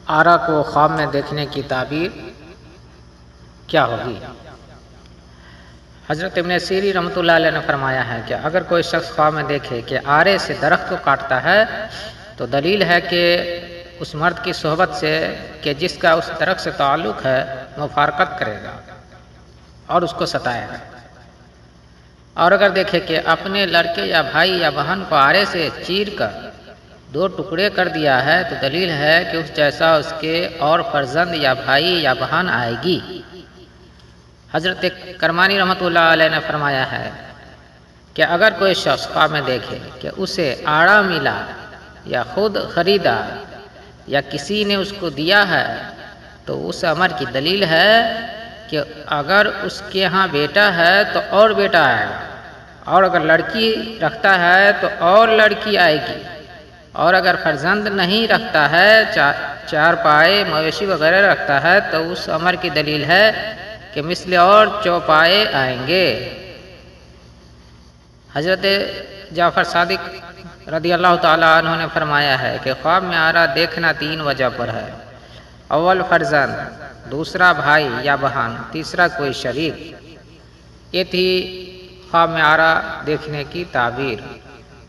آرا کو خواب میں دیکھنے کی تعبیر کیا ہوگی؟ حضرت ابن سیرین رحمۃ اللہ علیہ نے فرمایا ہے کہ اگر کوئی شخص خواب میں دیکھے کہ آرے سے درخت کو کاٹتا ہے تو دلیل ہے کہ اس مرد کی صحبت سے کہ جس کا اس درخت سے تعلق ہے مفارقت کرے گا اور اس کو ستائے گا۔ اور اگر دیکھے کہ اپنے لڑکے یا بھائی یا بہن کو آرے سے چیر کر 2 ٹکڑے کر دیا ہے تو دلیل ہے کہ اس جیسا اس کے اور فرزند یا بھائی یا بہن آئے گی۔ حضرت کرمانی رحمۃ اللہ علیہ نے فرمایا ہے کہ اگر کوئی شخص خواب میں دیکھے کہ اسے آڑا ملا یا خود خریدا یا کسی نے اس کو دیا ہے تو اس امر کی دلیل ہے کہ اگر اس کے ہاں بیٹا ہے تو اور بیٹا آئے گا، اور اگر لڑکی رکھتا ہے تو اور لڑکی آئے گی، اور اگر فرزند نہیں رکھتا ہے، 4 پائے مویشی وغیرہ رکھتا ہے تو اس امر کی دلیل ہے کہ مثل اور چوپائے آئیں گے۔ حضرت جعفر صادق رضی اللہ تعالیٰ عنہ نے فرمایا ہے کہ خواب میں آرا دیکھنا 3 وجہ پر ہے: اول فرزند، دوسرا بھائی یا بہن، تیسرا کوئی شریک۔ یہ تھی خواب میں آرا دیکھنے کی تعبیر۔